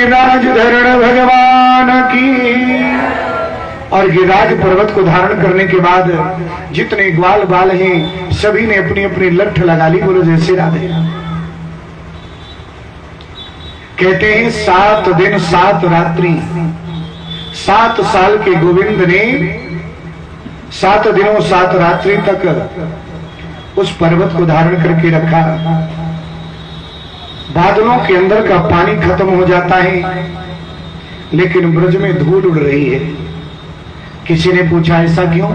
गिरिराज धरण भगवान की। और गिरिराज पर्वत को धारण करने के बाद जितने ग्वाल बाल हैं सभी ने अपनी अपनी लठ लगा ली। बोलो जय श्री राधे। कहते हैं 7 दिन 7 रात्रि 7 साल के गोविंद ने 7 दिनों 7 रात्रि तक उस पर्वत को धारण करके रखा। बादलों के अंदर का पानी खत्म हो जाता है लेकिन ब्रज में धूल उड़ रही है। किसी ने पूछा ऐसा क्यों?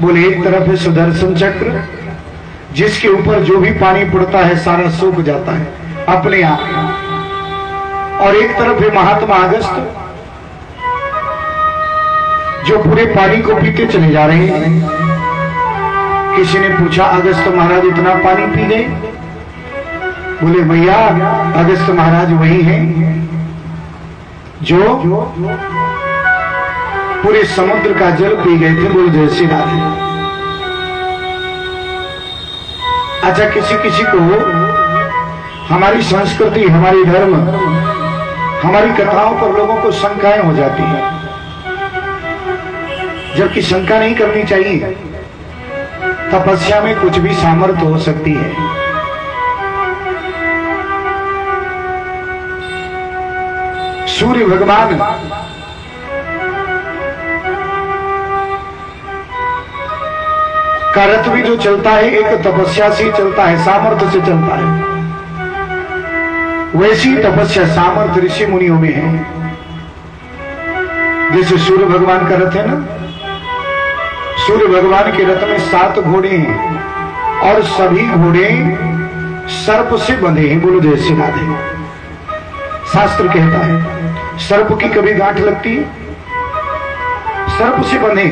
बोले एक तरफ है सुदर्शन चक्र जिसके ऊपर जो भी पानी पड़ता है सारा सूख जाता है अपने आप, और एक तरफ है महात्मा अगस्त जो पूरे पानी को पीते चले जा रहे हैं। किसी ने पूछा अगस्त महाराज इतना पानी पी गए? बोले भैया अगस्त महाराज वही हैं जो पूरे समुद्र का जल पी गए थे। बोले जय श्री राधे। अच्छा, किसी किसी को हमारी संस्कृति, हमारी धर्म, हमारी कथाओं पर लोगों को शंकाएं हो जाती है, जबकि शंका नहीं करनी चाहिए। तपस्या में कुछ भी सामर्थ्य हो सकती है। सूर्य भगवान का रथ भी जो चलता है एक तपस्या से चलता है, सामर्थ्य से चलता है। वैसी तपस्या सामर्थ्य ऋषि मुनियों में है। जैसे सूर्य भगवान का रथ है ना, सूर्य भगवान के रथ में 7 घोड़े हैं और सभी घोड़े सर्प से बंधे हैं। बोलो जय श्री राधे। शास्त्र कहता है सर्प की कभी गांठ लगती है? सर्प से बंधे,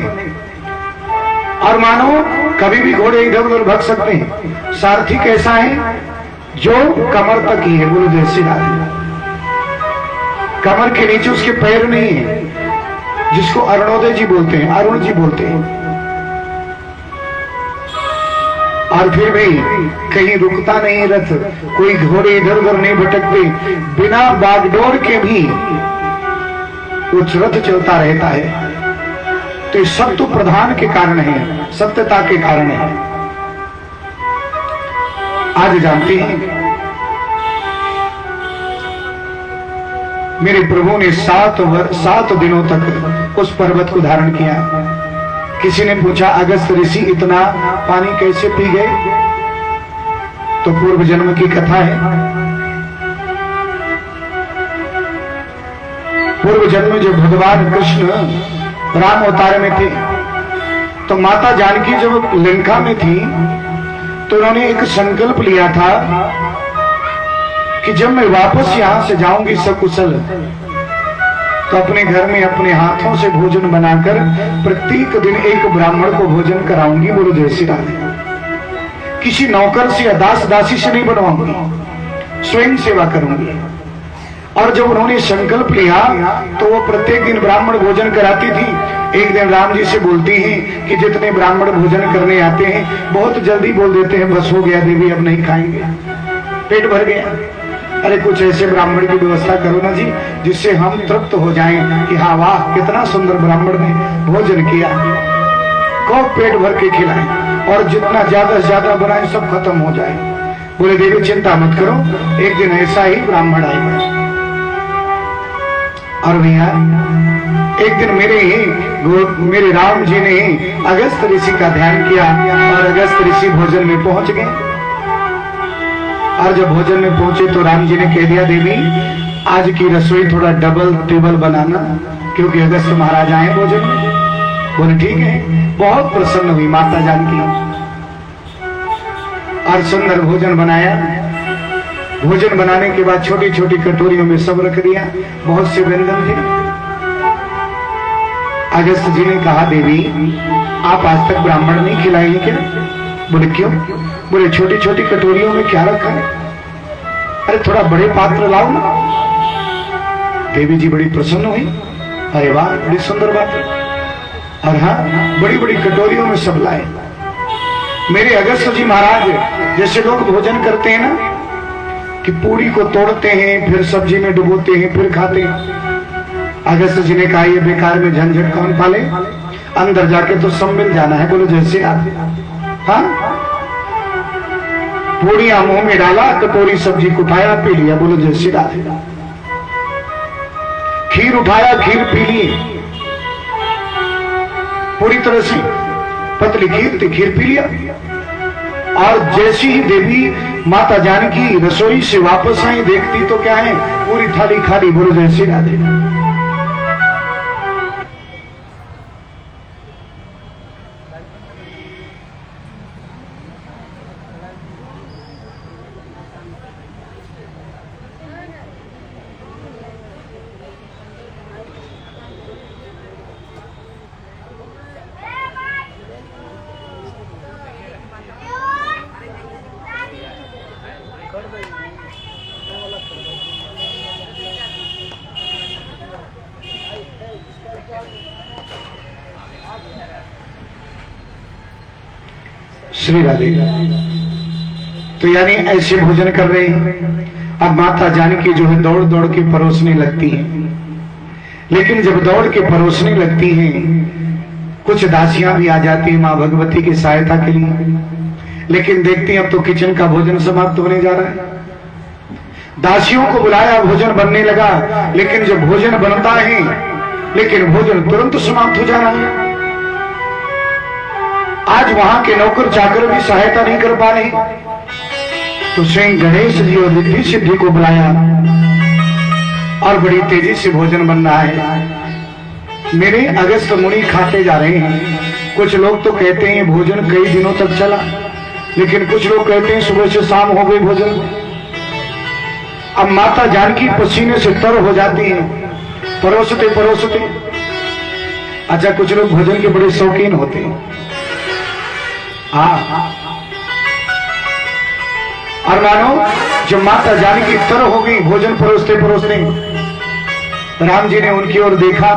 और मानो कभी भी घोड़े इधर उधर भग सकते हैं। सारथी कैसा है? जो कमर तक ही है। बोलो जय श्री राधे। कमर के नीचे उसके पैर नहीं है, जिसको अरुणोदय जी बोलते हैं, अरुण जी बोलते हैं। और फिर भी कहीं रुकता नहीं रथ, कोई घोड़े इधर उधर नहीं भटकते, बिना बागडोर के भी उस रथ चलता रहता है। तो सत्व प्रधान के कारण है, सत्यता के कारण है। आज जानते हैं मेरे प्रभु ने 7 दिनों तक उस पर्वत को धारण किया। किसी ने पूछा अगस्त ऋषि इतना पानी कैसे पी गए? तो पूर्व जन्म की कथा है। पूर्व जन्म में जब भगवान कृष्ण राम अवतार में थे तो माता जानकी जब लंका में थी तो उन्होंने एक संकल्प लिया था कि जब मैं वापस यहां से जाऊंगी सकुशल तो अपने घर में अपने हाथों से भोजन बनाकर प्रत्येक दिन एक ब्राह्मण को भोजन कराऊंगी। बोलो जय श्री राधे। किसी नौकर से या दास दासी से नहीं बनवाऊंगी, स्वयं सेवा करूंगी। और जब उन्होंने संकल्प लिया तो वो प्रत्येक दिन ब्राह्मण भोजन कराती थी। एक दिन राम जी से बोलती हैं कि जितने ब्राह्मण भोजन करने आते हैं बहुत जल्दी बोल देते हैं बस हो गया देवी अब नहीं खाएंगे, पेट भर गया। अरे कुछ ऐसे ब्राह्मण की व्यवस्था करो ना जी जिससे हम तृप्त हो जाएं कि हाँ वाह कितना सुंदर ब्राह्मण ने भोजन किया, को पेट भर के खिलाएं और जितना ज्यादा से ज्यादा बनाए सब खत्म हो जाए। बोले देवी चिंता मत करो, एक दिन ऐसा ही ब्राह्मण आएगा। और भैया एक दिन मेरे राम जी ने अगस्त ऋषि का ध्यान किया और अगस्त ऋषि भोजन में पहुंच गए। और जब भोजन में पहुंचे तो राम जी ने कह दिया देवी आज की रसोई थोड़ा डबल ट्रिबल बनाना क्योंकि अगस्त महाराज आए भोजन में। बोले ठीक है। बहुत प्रसन्न हुई माता जानकी और सुंदर भोजन बनाया। भोजन बनाने के बाद छोटी छोटी कटोरियों में सब रख दिया। बहुत से व्यंजन थे। अगस्त जी ने कहा देवी आप आज तक ब्राह्मण नहीं खिलाएंगे क्या? बोले क्यों? बोले छोटी छोटी कटोरियों में क्या रखा है? अरे थोड़ा बड़े पात्र लाओ ना। देवी जी बड़ी प्रसन्न हुई। अरे वाह बड़ी सुंदर बात है। और हाँ बड़ी बड़ी कटोरियों में सब लाए। मेरे अगस्त जी महाराज जैसे लोग भोजन करते हैं ना कि पूरी को तोड़ते हैं, फिर सब्जी में डुबोते हैं, फिर खाते हैं। अगस्त जी ने कहा ये बेकार में झंझट कौन पाले, अंदर जाके तो सब मिल जाना है। बोलो जैसे राधे। हाँ, पूड़ियां मुंह में डाला, कटोरी सब्जी को उठाया, पी लिया। बोलो जैसे राधे। खीर उठाया, खीर पी ली, पूरी तरह से पतली खीर थी, खीर पी लिया। और जैसी ही देवी माता जानकी रसोई से वापस आई, देखती तो क्या है, पूरी थाली खाली। बोलो जैसे राधे। श्री राधे। तो यानी ऐसे भोजन कर रहे हैं। अब माता जानकी जो है दौड़ दौड़ के परोसने लगती है। लेकिन जब दौड़ के परोसने लगती हैं, कुछ दासियां भी आ जाती हैं मां भगवती की सहायता के लिए। लेकिन देखती हैं अब तो किचन का भोजन समाप्त होने जा रहा है। दासियों को बुलाया, भोजन बनने लगा। लेकिन जब भोजन बनता है, लेकिन भोजन तुरंत समाप्त हो जा रहा है। आज वहां के नौकर चाकर भी सहायता नहीं कर पा रहे, तो स्वयं गणेश जी और रिद्धि सिद्धि को बुलाया और बड़ी तेजी से भोजन बन रहा है। मेरे अगस्त मुनि खाते जा रहे हैं। कुछ लोग तो कहते हैं भोजन कई दिनों तक चला, लेकिन कुछ लोग कहते हैं सुबह से शाम हो गई भोजन। अब माता जानकी पसीने से तर हो जाती है, परोसते परोसते। अच्छा, कुछ लोग भोजन के बड़े शौकीन होते हैं। और मानो जब माता जानकी तर हो गई भोजन परोसते परोसते, राम जी ने उनकी ओर देखा।